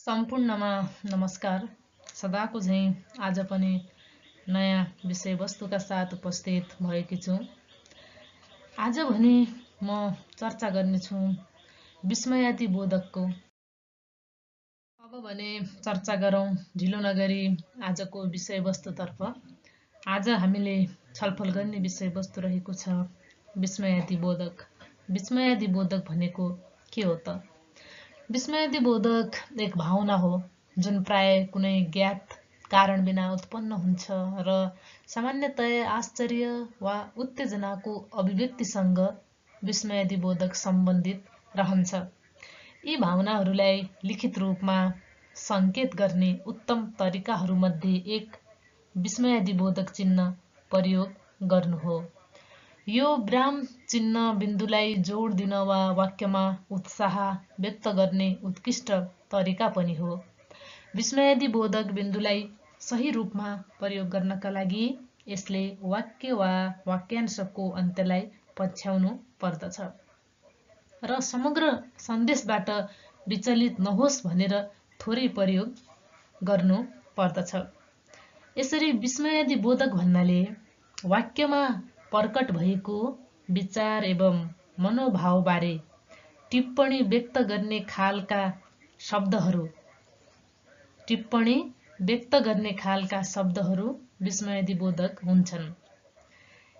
सम्पूर्णमा नमस्कार। सदाको झैं आज पनि नयाँ विषयवस्तुका साथ उपस्थित भएकी छु। आज भने म चर्चा गर्नेछु विस्मयादिबोधकको। अब भने चर्चा गरौँ ढिलो नगरी आजको विषयवस्तुतर्फ। आज हामीले छलफल गर्ने विषयवस्तु रहेको छ विस्मयादिबोधक। विस्मयादिबोधक भनेको के हो त? विस्मयादिबोधक एक भावना हो जुन प्राय कुनै ज्ञात कारण बिना उत्पन्न हुन्छ र सामान्यतया आश्चर्य वा उत्तेजनाको अभिव्यक्तिसँग विस्मयादिबोधक सम्बन्धित रहन्छ। यी भावनाहरूलाई लिखित रूपमा सङ्केत गर्ने उत्तम तरिकाहरूमध्ये एक विस्मयादिबोधक चिन्ह प्रयोग गर्नु हो। यो विराम चिन्ह बिन्दुलाई जोड दिन वा वाक्यमा उत्साह व्यक्त गर्ने उत्कृष्ट तरिका पनि हो। विस्मयादिबोधक बिन्दुलाई सही रूपमा प्रयोग गर्नका लागि यसले वाक्य वा वाक्यांशको अन्त्यलाई पछ्याउनु पर्दछ र समग्र सन्देशबाट विचलित नहोस् भनेर थोरै प्रयोग गर्नु पर्दछ। यसरी विस्मयादिबोधक भन्नाले वाक्यमा प्रकट भएको विचार एवं मनोभावबारे टिप्पणी व्यक्त गर्ने खालका शब्दहरू विस्मयादिबोधक हुन्छन्।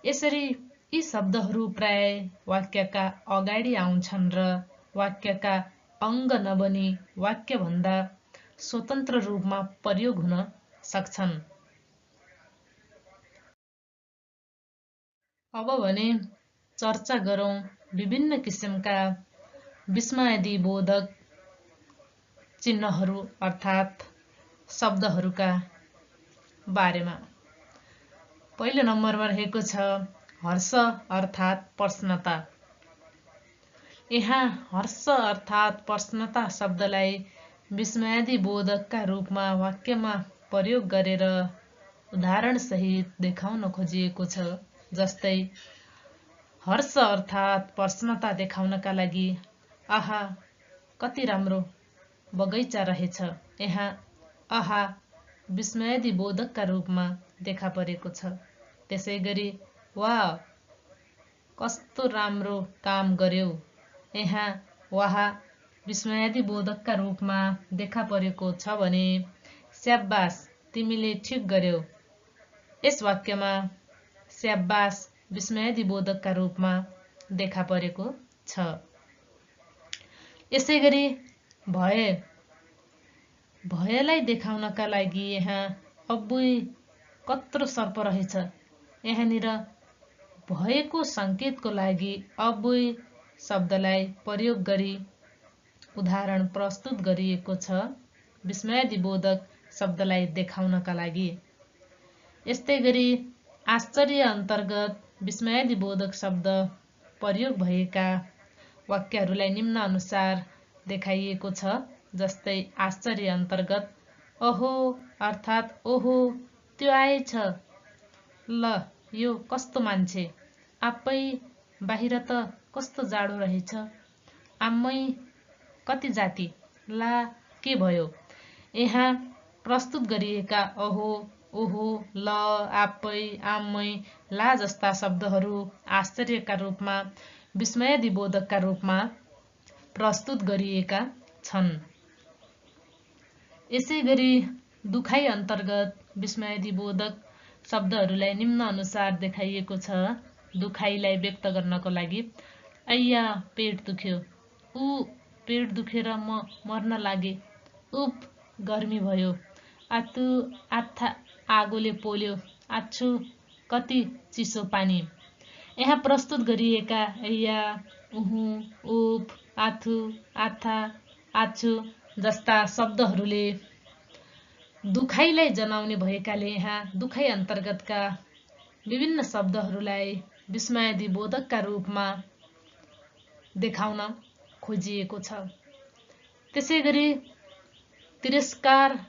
यसरी यी शब्दहरू प्राय वाक्यका अगाडि आउँछन् र वाक्यका अङ्ग नबनी वाक्यभन्दा स्वतन्त्र रूपमा प्रयोग हुन सक्छन्। अब भने चर्चा गरौँ विभिन्न किसिमका विस्मयादिबोधक चिन्हहरू अर्थात् शब्दहरूका बारेमा। पहिलो नम्बरमा रहेको छ हर्ष अर्थात् प्रसन्नता। यहाँ हर्ष अर्थात् प्रसन्नता शब्दलाई विस्मयादिबोधकका रूपमा वाक्यमा प्रयोग गरेर उदाहरणसहित देखाउन खोजिएको छ। जस्तै हर्ष अर्थात् प्रसन्नता देखाउनका लागि आहा कति राम्रो बगैँचा रहेछ। यहाँ आहा विस्मयादिबोधकका रूपमा देखा परेको छ। त्यसै गरी वाह कस्तो राम्रो काम गर्यौ। यहाँ वाह विस्मयादिबोधकका रूपमा देखा परेको छ भने स्याबास तिमीले ठिक गर्यौ। यस वाक्यमा स्याबास विस्मयादिबोधकका रूपमा देखा परेको छ। यसै गरी भयलाई देखाउनका लागि यहाँ अब्बुई कत्रो सर्प रहेछ। यहाँनिर भयको सङ्केतको लागि अब्बुई शब्दलाई प्रयोग गरी उदाहरण प्रस्तुत गरिएको छ विस्मयादिबोधक शब्दलाई देखाउनका लागि। यस्तै गरी आश्चर्य अन्तर्गत विस्मयादिबोधक शब्द प्रयोग भएका वाक्यहरूलाई निम्न अनुसार देखाइएको छ। जस्तै आश्चर्य अन्तर्गत अहो अर्थात् ओहो त्यो आएछ। ल यो कस्तो मान्छे। आप्पै बाहिर त कस्तो जाडो रहेछ। आम्मै कति जाति। ला के भयो। यहाँ प्रस्तुत गरिएका अहो ओहो ल आप्पै आम्मै ला जस्ता शब्दहरू आश्चर्यका रूपमा विस्मयादिबोधकका रूपमा प्रस्तुत गरिएका छन्। यसै गरी दुखाइ अन्तर्गत विस्मयादिबोधक शब्दहरूलाई निम्न अनुसार देखाइएको छ। दुखाइलाई व्यक्त गर्नको लागि अय्या पेट दुख्यो। ऊ पेट दुखेर म मर्न लागे। उफ गर्मी भयो। आतु आत्था आगोले पोल्यो। आच्छु कति चिसो पानी। यहाँ प्रस्तुत गरिएका अय्या उहु उफ आथु आत्था आच्छु जस्ता शब्दहरूले दुखाइलाई जनाउने भएकाले यहाँ दुखाइ अन्तर्गतका विभिन्न शब्दहरूलाई विस्मयादिबोधकका रूपमा देखाउन खोजिएको छ। त्यसै गरी तिरस्कार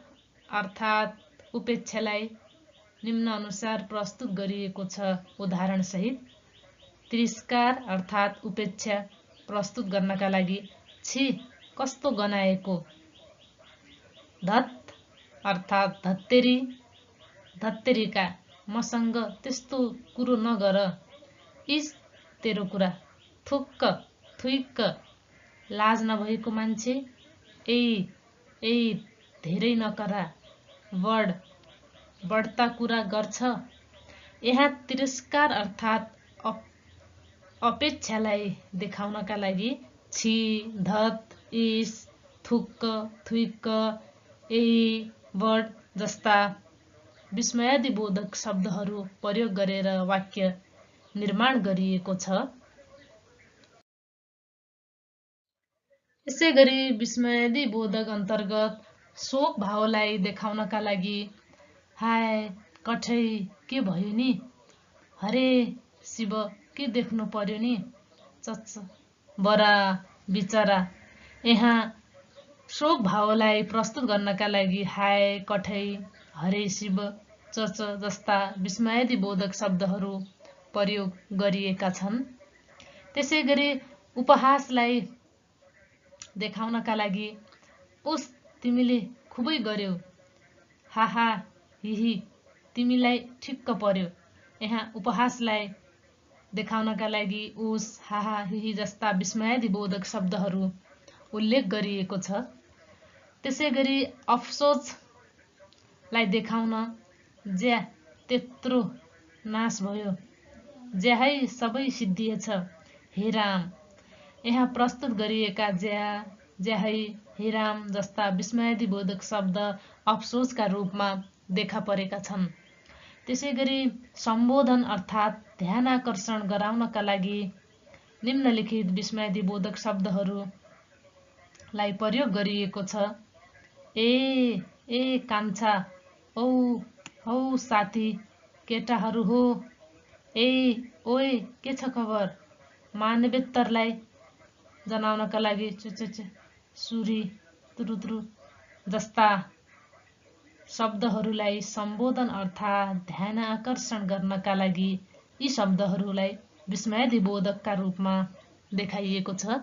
अर्थात् उपेक्षालाई निम्न अनुसार प्रस्तुत गरिएको छ उदाहरणसहित। तिरस्कार अर्थात् उपेक्षा प्रस्तुत गर्नका लागि छी कस्तो गनाएको। धत अर्थात् धत्तेरी, धत्तेरीका, मसँग त्यस्तो कुरो नगर, इस तेरो कुरा, थुक्क थुइक्क, लाज नभएको मान्छे, ए धेरै नकरा, बढ्ता कुरा गर्छ। यहाँ तिरस्कार अर्थात् अपेक्षालाई देखाउनका लागि छि, धत, इस, थुक्क, थुइक्क, बढ जस्ता विस्मयादिबोधक शब्दहरू प्रयोग गरेर वाक्य निर्माण गरिएको छ। यसै गरी विस्मयादिबोधक अन्तर्गत शोक भावलाई देखाउनका लागि हाय कठै के भयो नि, हरे शिव के देख्नु पर्यो नि, चच्च बरा बिचरा। यहाँ शोक भावलाई प्रस्तुत गर्नका लागि हाय कठै, हरे शिव, चच जस्ता विस्मयादिबोधक शब्दहरू प्रयोग गरिएका छन्। त्यसै गरी उपहासलाई देखाउनका लागि उस तिमीले खुबै गर्यौ, हाहा हिही तिमीलाई ठिक्क पर्यो। यहाँ उपहासलाई देखाउनका लागि उस, हाहा हिही जस्ता विस्मयादिबोधक शब्दहरू उल्लेख गरिएको छ। त्यसै गरी अफसोसलाई देखाउन ज्या त्यत्रो नाश भयो, ज्याहै सबै सिद्धिएछ, हे राम। यहाँ प्रस्तुत गरिएका ज्याहै, हे राम जस्ता विस्मयादिबोधक शब्द अफसोसका रूपमा देखा परेका छन्। त्यसै गरी सम्बोधन अर्थात् ध्यानाकर्षण गराउनका लागि निम्नलिखित विस्मयादिबोधक शब्दहरूलाई प्रयोग गरिएको छ। ए कान्छा, हौ साथी, केटाहरू हो, ओए के छ खबर, मानवेत्तरलाई जनाउनका लागि सुरी, तुरुतुरु जस्ता शब्दहरूलाई सम्बोधन अर्थात् ध्यान आकर्षण गर्नका लागि यी शब्दहरूलाई विस्मयादिबोधकका रूपमा देखाइएको छ।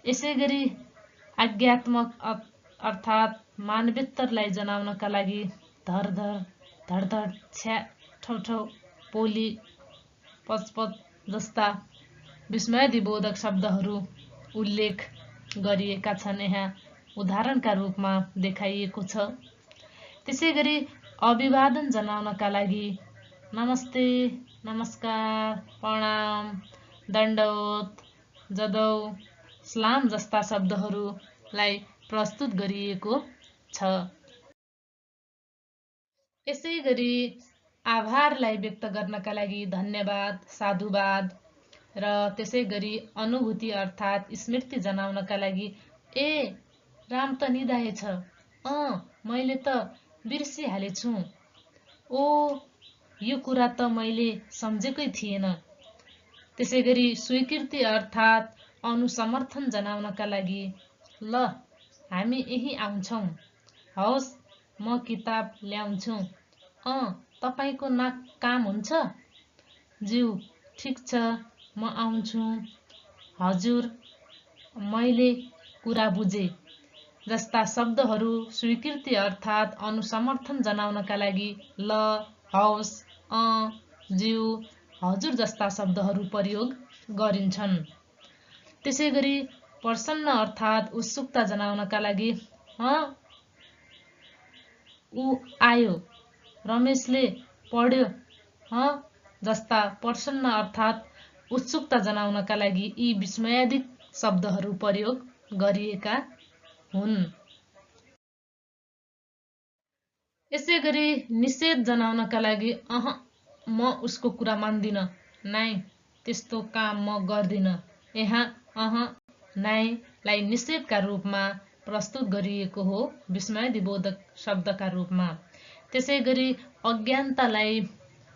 यसै गरी आज्ञात्मक अर्थात् मानवेत्तरलाई जनाउनका लागि धरधर, धडधड, छ्या, ठौ, पोली, पचपच जस्ता विस्मयादिबोधक शब्दहरू उल्लेख गरिएका छन्। यहाँ उदाहरणका रूपमा देखाइएको छ। त्यसै गरी अभिवादन जनाउनका लागि नमस्ते, नमस्कार, प्रणाम, दण्डवत, जदौ, सलाम जस्ता शब्दहरूलाई प्रस्तुत गरिएको छ। यसै गरी आभारलाई व्यक्त गर्नका लागि धन्यवाद, साधुवाद र त्यसै गरी अनुभूति अर्थात् स्मृति जनाउनका लागि राम त निधाएछ, मैले त बिर्सिहालेछु, यो कुरा त मैले सम्झेकै थिएन। त्यसै गरी स्वीकृति अर्थात् अनुसमर्थन जनाउनका लागि ल हामी यही आउँछौँ, हवस् म किताब ल्याउँछु, तपाईँको काम हुन्छ, ज्यू ठिक छ म आउँछु, हजुर मैले कुरा बुझे जस्ता शब्दहरू स्वीकृति अर्थात् अनुसमर्थन जनाउनका लागि ल, हवस्, ज्यू, हजुर जस्ता शब्दहरू प्रयोग गरिन्छन्। त्यसै गरी प्रसन्न अर्थात् उत्सुकता जनाउनका लागि ऊ आयो, रमेशले पढ्यो, जस्ता प्रसन्न अर्थात् उत्सुकता जनाउनका लागि यी विस्मयादिक शब्दहरू प्रयोग गरिएका हुन्। यसै गरी निषेध जनाउनका लागि म उसको कुरा मान्दिन, नाइ त्यस्तो काम म गर्दिन। यहाँ नाइलाई निषेधका रूपमा प्रस्तुत गरिएको हो विस्मयादिबोधक शब्दका रूपमा। त्यसै गरी अज्ञानतालाई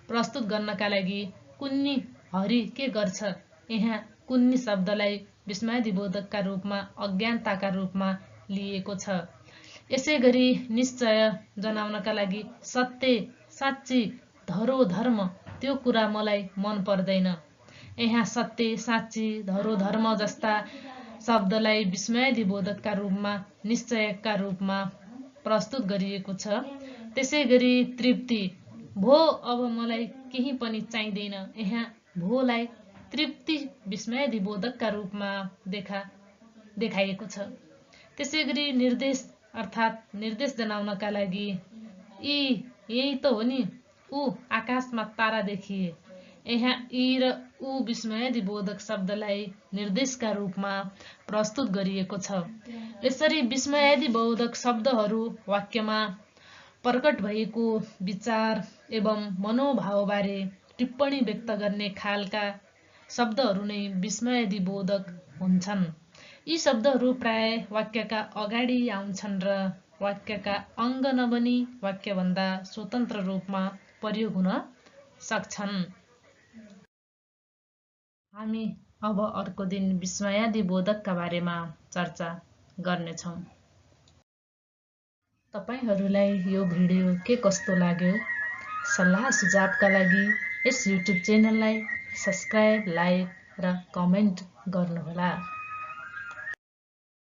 प्रस्तुत गर्नका लागि कुन्नी हरि के गर्छ, यहाँ कुन्नी शब्दलाई विस्मयादिबोधकका रूपमा अज्ञानताका रूपमा लिएको छ। यसै गरी निश्चय जनाउनका लागि सत्य, साँच्ची, धरोधर्म त्यो कुरा मलाई मन पर्दैन। यहाँ सत्य, साँच्ची, धरोधर्म जस्ता शब्दलाई विस्मयादिबोधकका रूपमा निश्चयका रूपमा प्रस्तुत गरिएको छ। त्यसैगरी तृप्ति, भो अब मलाई केही पनि चाहिँदैन। यहाँ भोलाई तृप्ति विस्मयादिबोधकका रूपमा देखाइएको छ। त्यसैगरी निर्देश अर्थात् निर्देश जनाउनका लागि यही त हो नि, ऊ आकाशमा तारा देखिए। यहाँ यी र ऊ विस्मयादिबोधक शब्दलाई निर्देशका रूपमा प्रस्तुत गरिएको छ। यसरी विस्मयादिबोधक शब्दहरू वाक्यमा प्रकट भएको विचार एवं मनोभावबारे टिप्पणी व्यक्त गर्ने खालका शब्दहरू नै विस्मयादिबोधक हुन्छन्। यी शब्दहरू प्राय वाक्यका अगाडि आउँछन् र वाक्यका अङ्ग नबनी वाक्यभन्दा स्वतन्त्र रूपमा प्रयोग हुन सक्छन्। हामी अब अर्को दिन विस्मयादिबोधकका बारेमा चर्चा गर्नेछौँ। तपाईहरूलाई यो भिडियो के कस्तो लाग्यो? सल्लाह सुझावका लागि यस युट्युब च्यानललाई सब्स्क्राइब, लाइक र कमेन्ट गर्नुहोला।